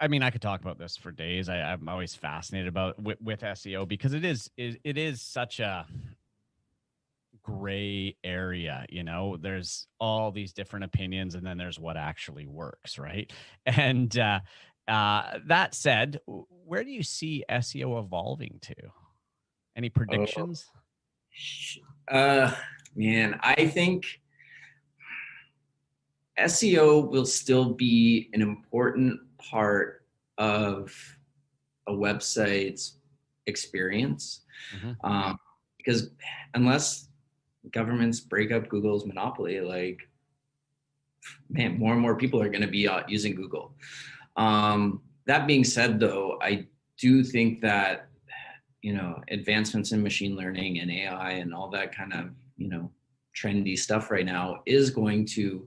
I mean, I could talk about this for days. I'm always fascinated about with SEO because it is such a gray area. There's all these different opinions, and then there's what actually works, right? And that said, where do you see SEO evolving to? Any Oh, predictions? uh, man, I think SEO will still be an important part of a website's experience, Hmm. um, because unless governments break up Google's monopoly, like, man, more and more people are going to be using Google. That being said, though, I do think that advancements in machine learning and AI and all that kind of trendy stuff right now is going to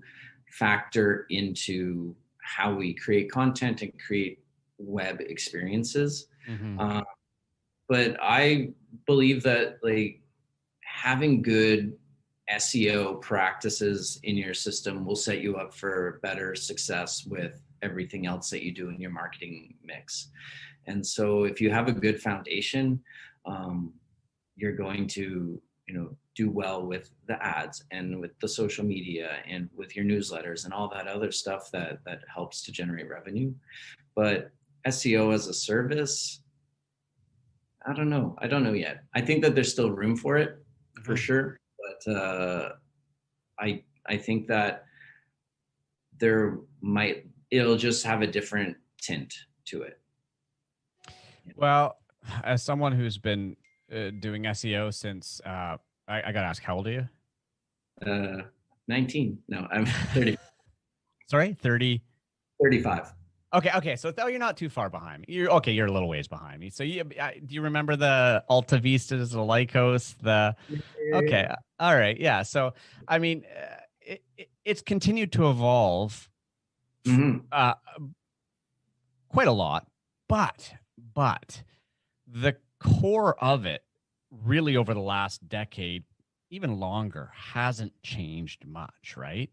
factor into how we create content and create web experiences. Hmm. Uh, but I believe that, like, having good SEO practices in your system will set you up for better success with everything else that you do in your marketing mix. And so if you have a good foundation, um, you're going to, do well with the ads and with the social media and with your newsletters and all that other stuff that helps to generate revenue. But SEO as a service, I don't know. I don't know yet. I think that there's still room for it, for Hmm. sure. But I think that it'll just have a different tint to it. Well, as someone who's been doing SEO since, I got to ask, how old are you? Uh, 19. No, I'm 30, Sorry, 30. 35. Okay, okay. So you're not too far behind me. You're okay. You're a little ways behind me. So do you remember the Alta Vistas, the Lycos, the? Okay, all right, yeah. So I mean, it's continued to evolve Mm-hmm. uh, quite a lot, but the core of it, really over the last decade, even longer, hasn't changed much, right?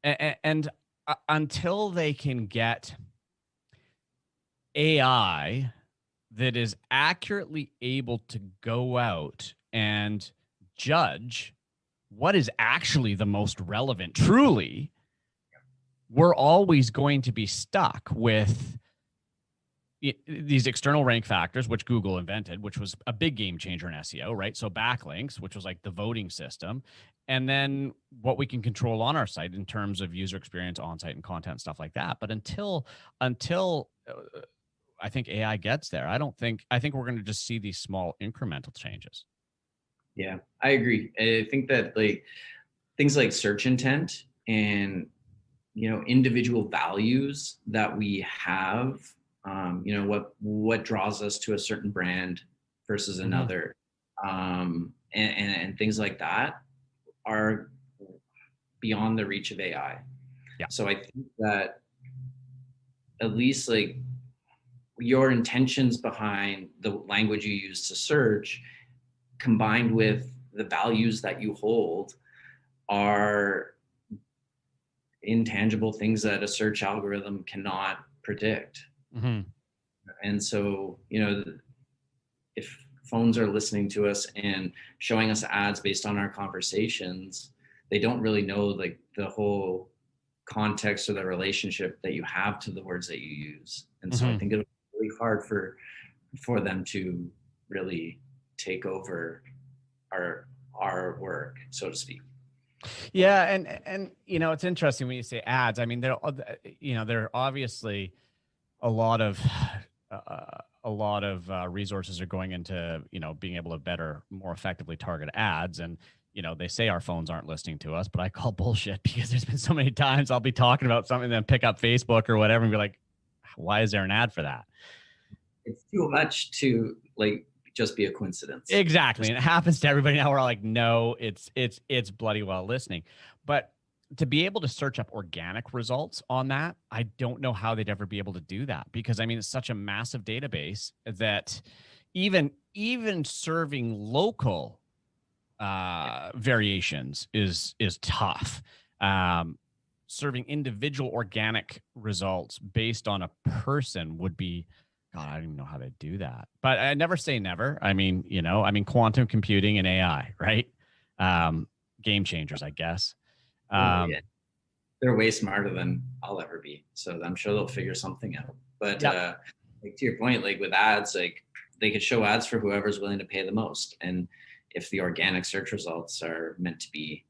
And until they can get AI that is accurately able to go out and judge what is actually the most relevant, truly, we're always going to be stuck with these external rank factors, which Google invented, which was a big game changer in SEO, right? So backlinks, which was like the voting system, and then what we can control on our site in terms of user experience, on-site and content, stuff like that. But until I think AI gets there, I think we're going to just see these small incremental changes. Yeah, I agree. I think that, like, things like search intent and individual values that we have, what draws us to a certain brand versus Mm-hmm. another, and things like that are beyond the reach of AI. Yeah. So I think that at least, like, your intentions behind the language you use to search combined with the values that you hold are intangible things that a search algorithm cannot predict. Mm-hmm. And so, if phones are listening to us and showing us ads based on our conversations, they don't really know, like, the whole context or the relationship that you have to the words that you use. And so I Mm-hmm. think it'll be really hard for them to really take over our work, so to speak. Yeah, and it's interesting when you say ads. I mean, there are obviously a lot of resources are going into being able to better, more effectively target ads. And they say our phones aren't listening to us, but I call bullshit because there's been so many times I'll be talking about something, then pick up Facebook or whatever and be like, why is there an ad for that? It's too much to, like, just be a coincidence. Exactly. Just And it happens to everybody now. We're all like, no, it's bloody well listening. But to be able to search up organic results on that, I don't know how they'd ever be able to do that because I mean it's such a massive database that even serving local variations is tough. serving individual organic results based on a person would be, God, I don't even know how to do that. But I never say never. I mean, quantum computing and AI, right? Game changers, I guess. Yeah. They're way smarter than I'll ever be. So I'm sure they'll figure something out. But like to your point, like with ads, like they could show ads for whoever's willing to pay the most. And if the organic search results are meant to be,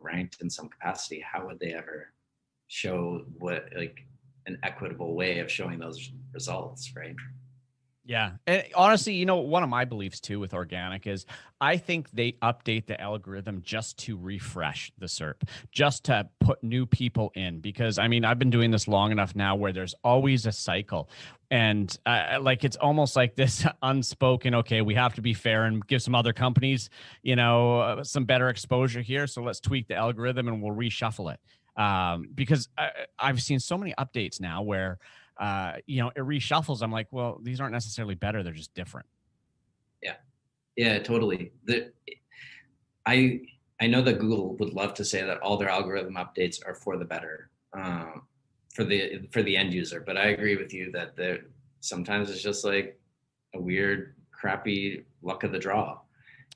ranked in some capacity, how would they ever show what like an equitable way of showing those results, right? Yeah. And honestly, one of my beliefs too with organic is I think they update the algorithm just to refresh the SERP, just to put new people in. Because I mean, I've been doing this long enough now where there's always a cycle. And like it's almost like this unspoken, okay, we have to be fair and give some other companies, some better exposure here. So let's tweak the algorithm and we'll reshuffle it. Because I've seen so many updates now where it reshuffles. I'm like, well, these aren't necessarily better. They're just different. Yeah, totally. I know that Google would love to say that all their algorithm updates are for the better, for the end user. But I agree with you that sometimes it's just like a weird, crappy luck of the draw.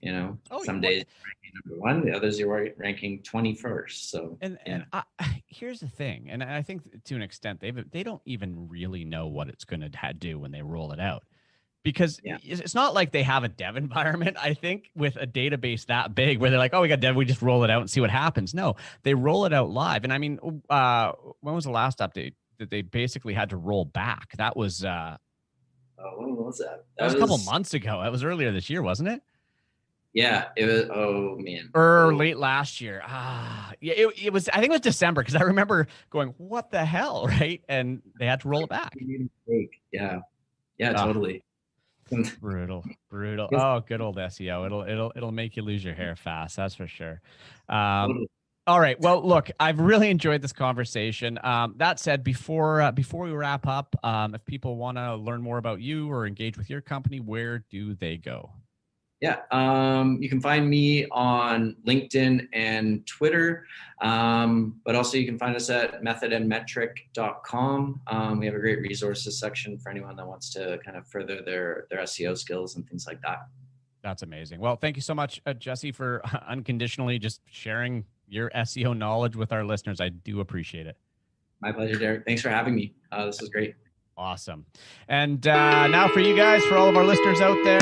Some days you're ranking number 1, the others you're ranking 21st. So and here's the thing, and I think to an extent they don't even really know what it's going to do when they roll it out, because it's not like they have a dev environment. I think with a database that big where they're like, oh, we got dev, we just roll it out and see what happens. No, they roll it out live. And I mean, when was the last update that they basically had to roll back? That was when was that? That was a couple months ago. That was earlier this year, wasn't it? Yeah, it was. Oh man, or late last year. Yeah, it was. I think it was December, because I remember going, "What the hell?" Right, and they had to roll it back. Yeah, totally. Brutal. Oh, good old SEO. It'll make you lose your hair fast. That's for sure. Totally. All right. Well, look, I've really enjoyed this conversation. That said, before we wrap up, if people want to learn more about you or engage with your company, where do they go? Yeah, you can find me on LinkedIn and Twitter, but also you can find us at methodandmetric.com. We have a great resources section for anyone that wants to kind of further their SEO skills and things like that. That's amazing. Well, thank you so much, Jesse, for unconditionally just sharing your SEO knowledge with our listeners. I do appreciate it. My pleasure, Derek. Thanks for having me. This was great. Awesome. And now for you guys, for all of our listeners out there,